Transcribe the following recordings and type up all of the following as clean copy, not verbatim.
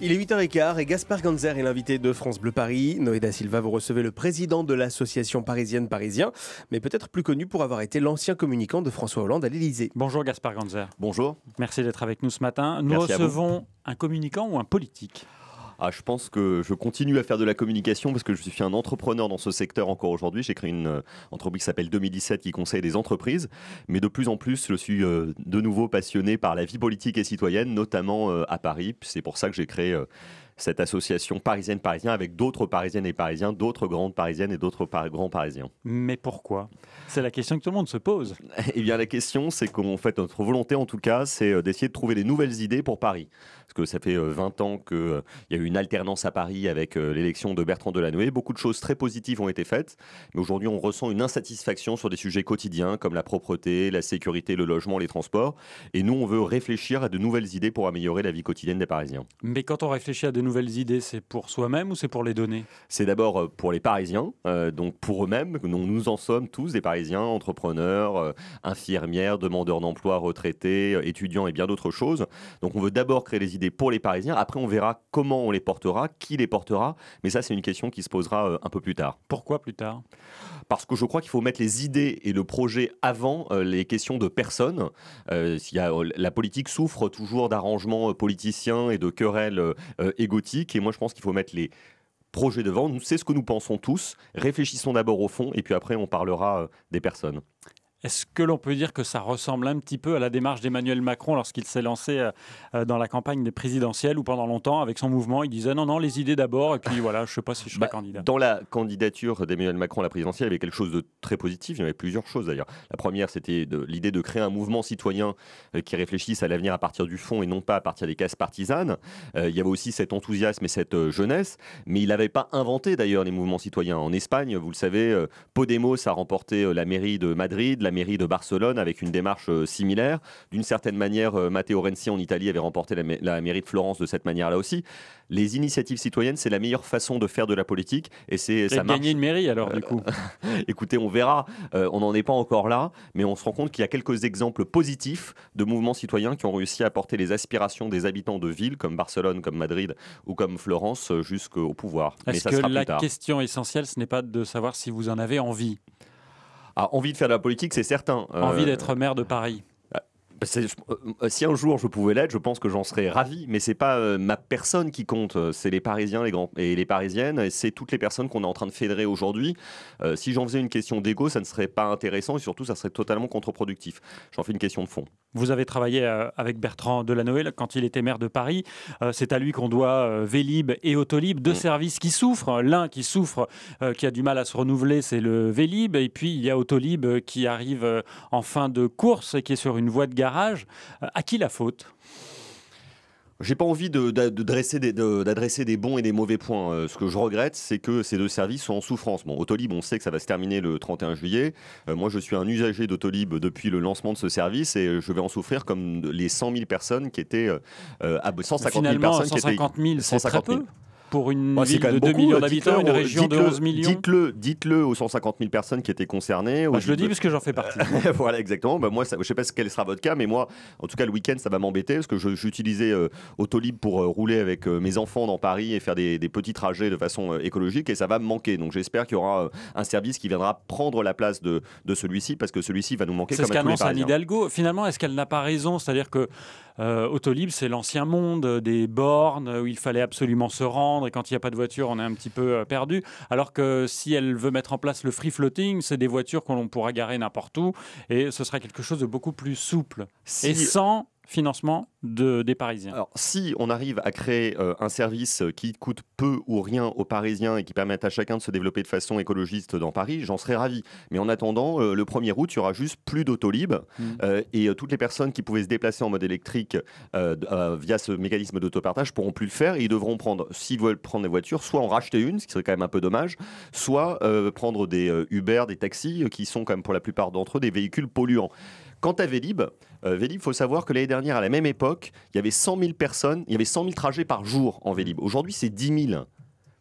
Il est 8h15 et Gaspard Ganzer est l'invité de France Bleu Paris. Noé da Silva, vous recevez le président de l'association parisienne Parisien, mais peut-être plus connu pour avoir été l'ancien communicant de François Hollande à l'Élysée. Bonjour Gaspard Ganzer. Bonjour. Merci d'être avec nous ce matin. Nous Merci recevons un communicant ou un politique? Je pense que je continue à faire de la communication parce que je suis un entrepreneur dans ce secteur encore aujourd'hui. J'ai créé une entreprise qui s'appelle 2017 qui conseille des entreprises. Mais de plus en plus, je suis de nouveau passionné par la vie politique et citoyenne, notamment à Paris. C'est pour ça que j'ai créé cette association parisienne-parisien avec d'autres parisiennes et parisiens, d'autres grandes parisiennes et d'autres grands parisiens. Mais pourquoi? C'est la question que tout le monde se pose. Eh bien, la question, c'est qu'en fait, notre volonté, en tout cas, c'est d'essayer de trouver des nouvelles idées pour Paris. Parce que ça fait 20 ans qu'il y a eu une alternance à Paris avec l'élection de Bertrand Delanoë. Beaucoup de choses très positives ont été faites. Mais aujourd'hui, on ressent une insatisfaction sur des sujets quotidiens comme la propreté, la sécurité, le logement, les transports. Et nous, on veut réfléchir à de nouvelles idées pour améliorer la vie quotidienne des Parisiens. Mais quand on réfléchit à de nouvelles idées, c'est pour soi-même ou c'est pour les donner? C'est d'abord pour les Parisiens, donc pour eux-mêmes. Nous en sommes tous des Parisiens, entrepreneurs, infirmières, demandeurs d'emploi, retraités, étudiants et bien d'autres choses. Donc on veut d'abord créer des idées pour les Parisiens. Après, on verra comment on les portera, qui les portera. Mais ça, c'est une question qui se posera un peu plus tard. Pourquoi plus tard? Parce que je crois qu'il faut mettre les idées et le projet avant les questions de personnes. La politique souffre toujours d'arrangements politiciens et de querelles égotiques. Et moi, je pense qu'il faut mettre les projets devant. C'est ce que nous pensons tous. Réfléchissons d'abord au fond et puis après, on parlera des personnes. Est-ce que l'on peut dire que ça ressemble un petit peu à la démarche d'Emmanuel Macron lorsqu'il s'est lancé dans la campagne des présidentielles où pendant longtemps, avec son mouvement, il disait non, les idées d'abord et puis voilà, je ne sais pas si je serai candidat. Dans la candidature d'Emmanuel Macron à la présidentielle, il y avait quelque chose de très positif. Il y avait plusieurs choses d'ailleurs. La première, c'était l'idée de créer un mouvement citoyen qui réfléchisse à l'avenir à partir du fond et non pas à partir des cases partisanes. Il y avait aussi cet enthousiasme et cette jeunesse, mais il n'avait pas inventé d'ailleurs les mouvements citoyens. En Espagne, vous le savez, Podemos a remporté la mairie de Madrid, la mairie de Barcelone avec une démarche similaire. D'une certaine manière, Matteo Renzi en Italie avait remporté la mairie de Florence de cette manière-là aussi. Les initiatives citoyennes, c'est la meilleure façon de faire de la politique et ça marche. Gagner une mairie alors du coup. Écoutez, on verra. On n'en est pas encore là, mais on se rend compte qu'il y a quelques exemples positifs de mouvements citoyens qui ont réussi à porter les aspirations des habitants de villes comme Barcelone, comme Madrid ou comme Florence jusqu'au pouvoir. Est-ce que la question essentielle, ce n'est pas de savoir si vous en avez envie? Envie de faire de la politique, c'est certain. Envie d'être maire de Paris? Si un jour je pouvais l'être, je pense que j'en serais ravi, mais c'est pas ma personne qui compte, c'est les Parisiens et les Parisiennes, et c'est toutes les personnes qu'on est en train de fédérer aujourd'hui. Si j'en faisais une question d'ego, ça ne serait pas intéressant et surtout ça serait totalement contre-productif. J'en fais une question de fond. Vous avez travaillé avec Bertrand Delanoë quand il était maire de Paris. C'est à lui qu'on doit Vélib et Autolib, deux services qui souffrent. L'un qui souffre, qui a du mal à se renouveler, c'est le Vélib, et puis il y a Autolib qui arrive en fin de course et qui est sur une voie de garage. À qui la faute? J'ai pas envie d'adresser des bons et des mauvais points. Ce que je regrette, c'est que ces deux services sont en souffrance. Bon, Autolib, on sait que ça va se terminer le 31 juillet. Moi, je suis un usager d'Autolib depuis le lancement de ce service et je vais en souffrir comme les 100 000 personnes qui étaient... 150 000 personnes 150 000, c'est très peu. Pour une ville de 2 millions d'habitants, une région de 11 millions. Dites-le aux 150 000 personnes qui étaient concernées. Je le dis parce que j'en fais partie. Voilà, exactement. Moi, je ne sais pas quel sera votre cas, mais moi, en tout cas, le week-end, ça va m'embêter parce que j'utilisais Autolib pour rouler avec mes enfants dans Paris et faire des petits trajets de façon écologique et ça va me manquer. Donc, j'espère qu'il y aura un service qui viendra prendre la place de celui-ci parce que celui-ci va nous manquer comme à tous les Parisiens. C'est ce qu'annonce Anne Hidalgo. Finalement, est-ce qu'elle n'a pas raison? C'est-à-dire que Autolib, c'est l'ancien monde des bornes où il fallait absolument se rendre et quand il n'y a pas de voiture, on est un petit peu perdu. Alors que si elle veut mettre en place le free floating, c'est des voitures qu'on pourra garer n'importe où et ce sera quelque chose de beaucoup plus souple et sans financement des Parisiens. Alors, si on arrive à créer un service qui coûte peu ou rien aux Parisiens et qui permette à chacun de se développer de façon écologiste dans Paris, j'en serais ravi. Mais en attendant, le 1er août, il y aura juste plus d'Autolib et toutes les personnes qui pouvaient se déplacer en mode électrique via ce mécanisme d'autopartage pourront plus le faire et ils devront prendre, s'ils veulent prendre des voitures, soit en racheter une, ce qui serait quand même un peu dommage, soit prendre des Uber, des taxis qui sont quand même pour la plupart d'entre eux des véhicules polluants. Quant à Vélib, il faut savoir que l'année dernière, à la même époque, il y avait 100 000 personnes, il y avait 100 000 trajets par jour en Vélib. Aujourd'hui, c'est 10 000.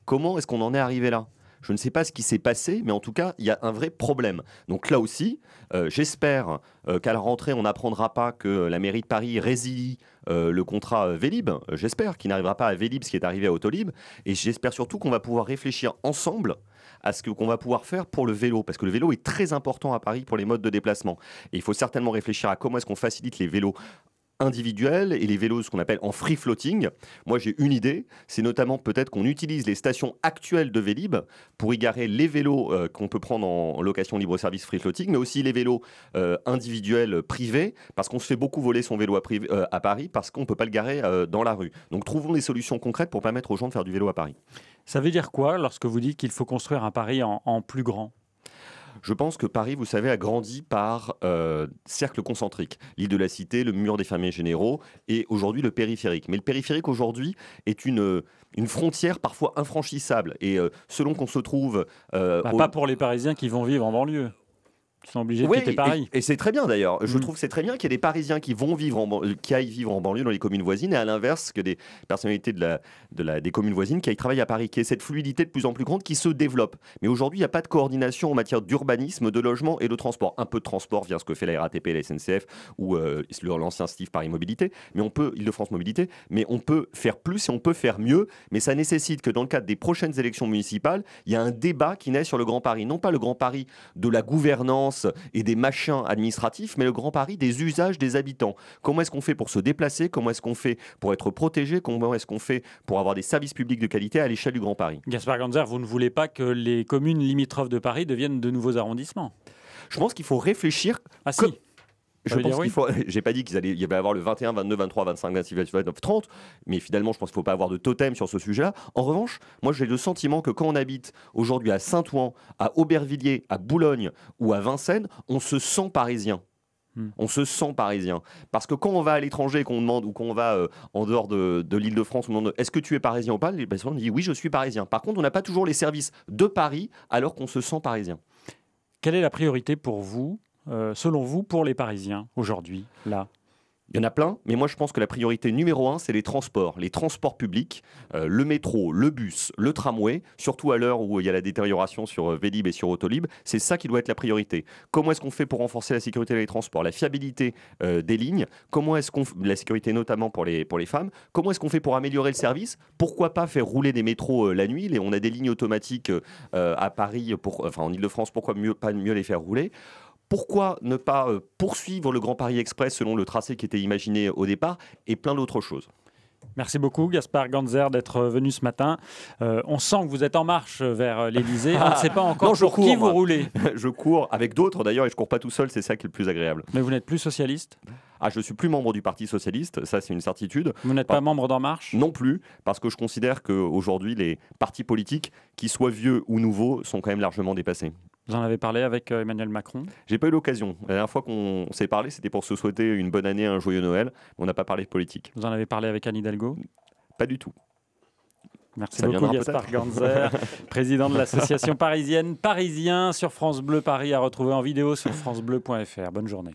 Comment est-ce qu'on en est arrivé là ? Je ne sais pas ce qui s'est passé, mais en tout cas, il y a un vrai problème. Donc là aussi, j'espère qu'à la rentrée, on n'apprendra pas que la mairie de Paris résilie le contrat Vélib. J'espère qu'il n'arrivera pas à Vélib ce qui est arrivé à Autolib. Et j'espère surtout qu'on va pouvoir réfléchir ensemble à ce qu'on va pouvoir faire pour le vélo, parce que le vélo est très important à Paris pour les modes de déplacement. Et il faut certainement réfléchir à comment est-ce qu'on facilite les vélos individuels et les vélos, ce qu'on appelle en free floating. Moi, j'ai une idée, c'est notamment peut-être qu'on utilise les stations actuelles de Vélib pour y garer les vélos qu'on peut prendre en location libre-service free floating, mais aussi les vélos individuels privés, parce qu'on se fait beaucoup voler son vélo à Paris, parce qu'on ne peut pas le garer dans la rue. Donc, trouvons des solutions concrètes pour permettre aux gens de faire du vélo à Paris. Ça veut dire quoi lorsque vous dites qu'il faut construire un Paris en plus grand ? Je pense que Paris, vous savez, a grandi par cercles concentriques. L'île de la Cité, le mur des fermiers généraux et aujourd'hui le périphérique. Mais le périphérique aujourd'hui est une frontière parfois infranchissable. Et selon qu'on se trouve... Pas pour les Parisiens qui vont vivre en banlieue. Ils sont obligés de quitter Paris. Et c'est très bien d'ailleurs. Je trouve que c'est très bien qu'il y ait des Parisiens qui aillent vivre en banlieue dans les communes voisines et à l'inverse que des personnalités des communes voisines qui aillent travailler à Paris, qui ait cette fluidité de plus en plus grande qui se développe. Mais aujourd'hui, il n'y a pas de coordination en matière d'urbanisme, de logement et de transport. Un peu de transport via ce que fait la RATP et la SNCF ou l'ancien Steve Paris Mobilité, Île-de-France Mobilité, mais on peut faire plus et on peut faire mieux. Mais ça nécessite que dans le cadre des prochaines élections municipales, il y a un débat qui naît sur le Grand Paris. Non pas le Grand Paris de la gouvernance et des machins administratifs, mais le Grand Paris des usages des habitants. Comment est-ce qu'on fait pour se déplacer? Comment est-ce qu'on fait pour être protégé? Comment est-ce qu'on fait pour avoir des services publics de qualité à l'échelle du Grand Paris? Gaspard Ganzer, vous ne voulez pas que les communes limitrophes de Paris deviennent de nouveaux arrondissements? Je pense qu'il faut réfléchir... Ah si. Je pense qu'il faut. J'ai pas dit qu'il y allait avoir le 21, 22, 23, 25, 26, 29, 30, mais finalement, je pense qu'il ne faut pas avoir de totem sur ce sujet-là. En revanche, moi, j'ai le sentiment que quand on habite aujourd'hui à Saint-Ouen, à Aubervilliers, à Boulogne ou à Vincennes, on se sent parisien. On se sent parisien. Parce que quand on va à l'étranger, qu'on demande, ou qu'on va en dehors de l'Île-de-France, on demande est-ce que tu es parisien ou pas, les personnes disent oui, je suis parisien. Par contre, on n'a pas toujours les services de Paris alors qu'on se sent parisien. Quelle est la priorité pour vous, selon vous, pour les Parisiens aujourd'hui, là? Il y en a plein, mais moi je pense que la priorité numéro 1, c'est les transports publics, le métro, le bus, le tramway, surtout à l'heure où il y a la détérioration sur Vélib et sur Autolib, c'est ça qui doit être la priorité. Comment est-ce qu'on fait pour renforcer la sécurité des transports, la fiabilité des lignes, comment est-ce qu'on la sécurité notamment pour les femmes, comment est-ce qu'on fait pour améliorer le service, pourquoi pas faire rouler des métros la nuit, on a des lignes automatiques à Paris, en Ile-de-France, pourquoi pas mieux les faire rouler? Pourquoi ne pas poursuivre le Grand Paris Express selon le tracé qui était imaginé au départ et plein d'autres choses. Merci beaucoup Gaspard Ganzer d'être venu ce matin. On sent que vous êtes en marche vers l'Élysée. On ne sait pas encore pour qui vous roulez. Je cours avec d'autres d'ailleurs et je ne cours pas tout seul, c'est ça qui est le plus agréable. Mais vous n'êtes plus socialiste ? Je ne suis plus membre du Parti Socialiste, ça c'est une certitude. Vous n'êtes pas membre d'En Marche ? Non plus, parce que je considère qu'aujourd'hui les partis politiques, qu'ils soient vieux ou nouveaux, sont quand même largement dépassés. Vous en avez parlé avec Emmanuel Macron? J'ai pas eu l'occasion. La dernière fois qu'on s'est parlé, c'était pour se souhaiter une bonne année, un joyeux Noël. On n'a pas parlé de politique. Vous en avez parlé avec Anne Hidalgo? Pas du tout. Merci beaucoup Gaspard Ganzer, président de l'association parisienne Parisien sur France Bleu Paris, à retrouver en vidéo sur francebleu.fr. Bonne journée.